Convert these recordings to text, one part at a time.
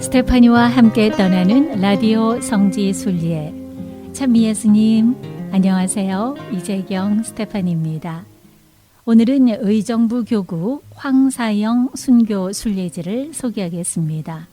스테파니와 함께 떠나는 라디오 성지 순리에 찬미 예수님 안녕하세요. 이재경 스테파니입니다. 오늘은 의정부 교구 황사영 순교 순례지를 소개하겠습니다.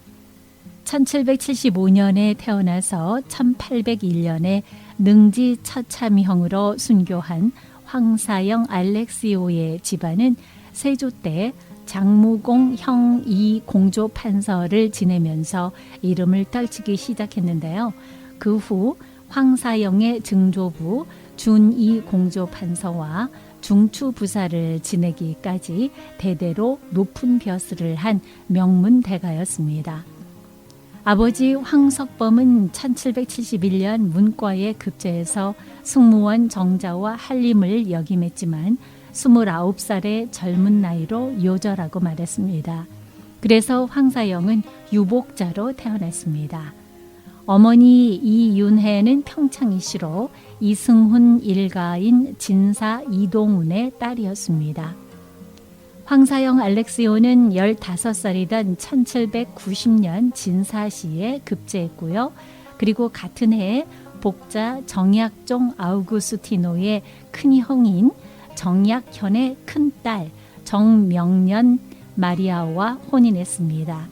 1775년에 태어나서 1801년에 능지 처참형으로 순교한 황사영 알렉시오의 집안은 세조 때 장무공 형이 공조 판서를 지내면서 이름을 떨치기 시작했는데요. 그 후 황사영의 증조부 준이 공조 판서와 중추 부사를 지내기까지 대대로 높은 벼슬을 한 명문 대가였습니다. 아버지 황석범은 1771년 문과에 급제해서 승무원 정자와 한림을 역임했지만 29살의 젊은 나이로 요절하고 말았습니다. 그래서 황사영은 유복자로 태어났습니다. 어머니 이윤혜는 평창이시로 이승훈 일가인 진사 이동훈의 딸이었습니다. 황사영 알렉시오는 15살이던 1790년 진사시에 급제했고요. 그리고 같은 해에 복자 정약종 아우구스티노의 큰형인 정약현의 큰딸 정명년 마리아와 혼인했습니다.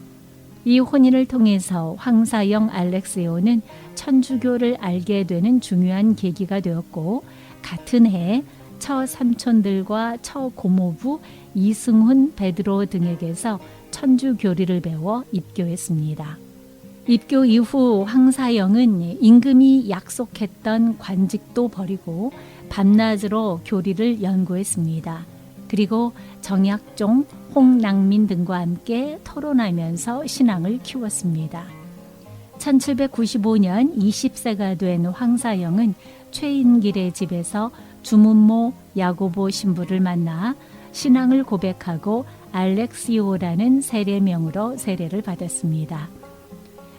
이 혼인을 통해서 황사영 알렉시오는 천주교를 알게 되는 중요한 계기가 되었고 같은 해에 처삼촌들과 처고모부 이승훈 베드로 등에게서 천주교리를 배워 입교했습니다. 입교 이후 황사영은 임금이 약속했던 관직도 버리고 밤낮으로 교리를 연구했습니다. 그리고 정약종, 홍낭민 등과 함께 토론하면서 신앙을 키웠습니다. 1795년 20세가 된 황사영은 최인길의 집에서 주문모 야고보 신부를 만나 신앙을 고백하고 알렉시오라는 세례명으로 세례를 받았습니다.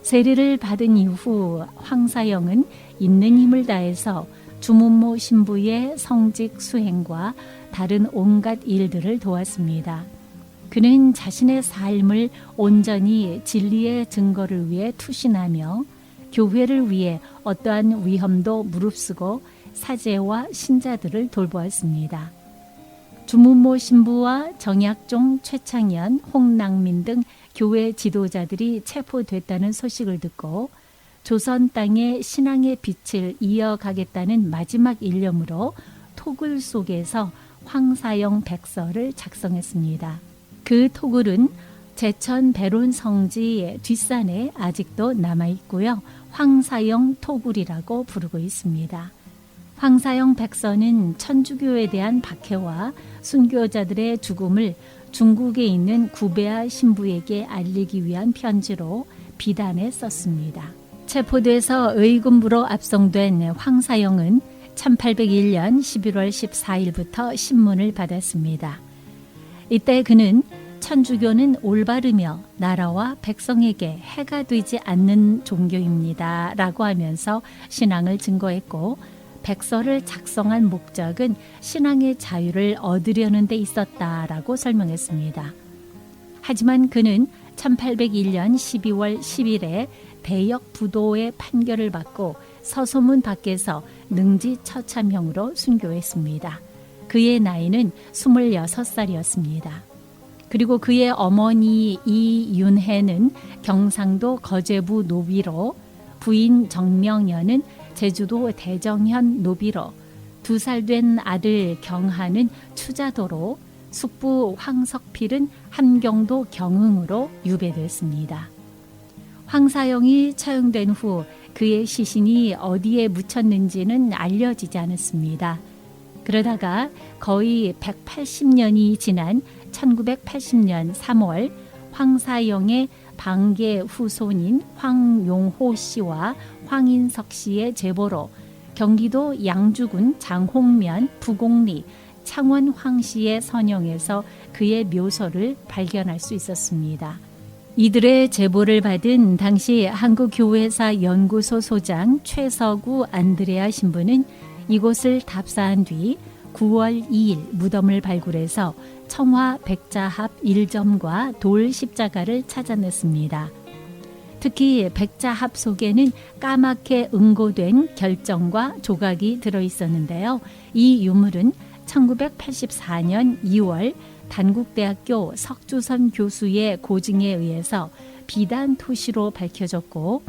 세례를 받은 이후 황사영은 있는 힘을 다해서 주문모 신부의 성직 수행과 다른 온갖 일들을 도왔습니다. 그는 자신의 삶을 온전히 진리의 증거를 위해 투신하며 교회를 위해 어떠한 위험도 무릅쓰고 사제와 신자들을 돌보았습니다. 주문모 신부와 정약종, 최창현, 홍낭민 등 교회 지도자들이 체포됐다는 소식을 듣고 조선 땅에 신앙의 빛을 이어가겠다는 마지막 일념으로 토굴 속에서 황사영 백서를 작성했습니다. 그 토굴은 제천 배론 성지 뒷산에 아직도 남아있고요. 황사영 토굴이라고 부르고 있습니다. 황사영 백서는 천주교에 대한 박해와 순교자들의 죽음을 중국에 있는 구베아 신부에게 알리기 위한 편지로 비단에 썼습니다. 체포돼서 의군부로 압송된 황사영은 1801년 11월 14일부터 신문을 받았습니다. 이때 그는 천주교는 올바르며 나라와 백성에게 해가 되지 않는 종교입니다 라고 하면서 신앙을 증거했고 백서를 작성한 목적은 신앙의 자유를 얻으려는 데 있었다라고 설명했습니다. 하지만 그는 1801년 12월 10일에 대역 부도의 판결을 받고 서소문 밖에서 능지 처참형으로 순교했습니다. 그의 나이는 26살이었습니다. 그리고 그의 어머니 이윤혜는 경상도 거제부 노비로, 부인 정명연은 제주도 대정현 노비로, 2살 된 아들 경하는 추자도로, 숙부 황석필은 함경도 경흥으로 유배됐습니다. 황사영이 처형된 후 그의 시신이 어디에 묻혔는지는 알려지지 않았습니다. 그러다가 거의 180년이 지난 1980년 3월 황사영의 방계 후손인 황용호 씨와 황인석 씨의 제보로 경기도 양주군 장홍면 부곡리 창원 황씨의 선영에서 그의 묘소를 발견할 수 있었습니다. 이들의 제보를 받은 당시 한국교회사 연구소 소장 최서구 안드레아 신부는 이곳을 답사한 뒤 9월 2일 무덤을 발굴해서 청화 백자합 1점과 돌 십자가를 찾아냈습니다. 특히 백자합 속에는 까맣게 응고된 결정과 조각이 들어있었는데요. 이 유물은 1984년 2월 단국대학교 석주선 교수의 고증에 의해서 비단 토시로 밝혀졌고,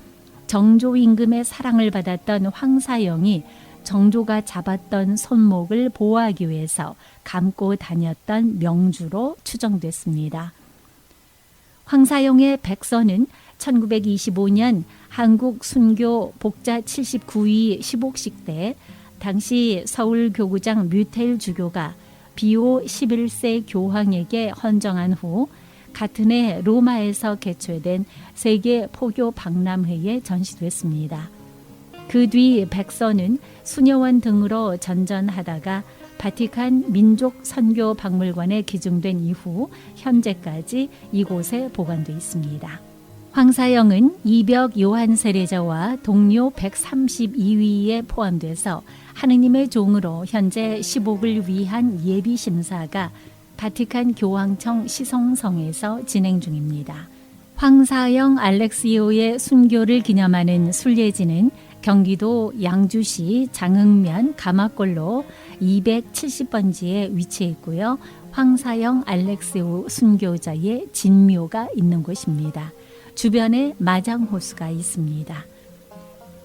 정조 임금의 사랑을 받았던 황사영이 정조가 잡았던 손목을 보호하기 위해서 감고 다녔던 명주로 추정됐습니다. 황사영의 백서는 1925년 한국 순교 복자 79위 시복식 때 당시 서울교구장 뮤텔 주교가 비오 11세 교황에게 헌정한 후 같은 해 로마에서 개최된 세계 포교 박람회에 전시됐습니다. 그 뒤 백서는 수녀원 등으로 전전하다가 바티칸 민족 선교 박물관에 기증된 이후 현재까지 이곳에 보관되어 있습니다. 황사영은 이벽 요한 세례자와 동료 132위에 포함돼서 하느님의 종으로 현재 시복을 위한 예비 심사가 바티칸 교황청 시성성에서 진행 중입니다. 황사영 알렉시오의 순교를 기념하는 순례지는 경기도 양주시 장흥면 가마골로 270번지에 위치해 있고요. 황사영 알렉시오 순교자의 진묘가 있는 곳입니다. 주변에 마장호수가 있습니다.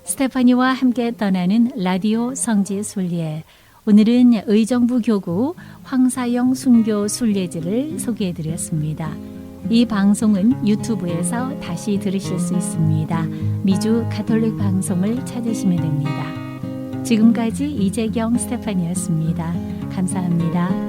스테파니와 함께 떠나는 라디오 성지 순례. 오늘은 의정부 교구 황사영 순교 순례지를 소개해드렸습니다. 이 방송은 유튜브에서 다시 들으실 수 있습니다. 미주 가톨릭 방송을 찾으시면 됩니다. 지금까지 이재경 스테파니였습니다. 감사합니다.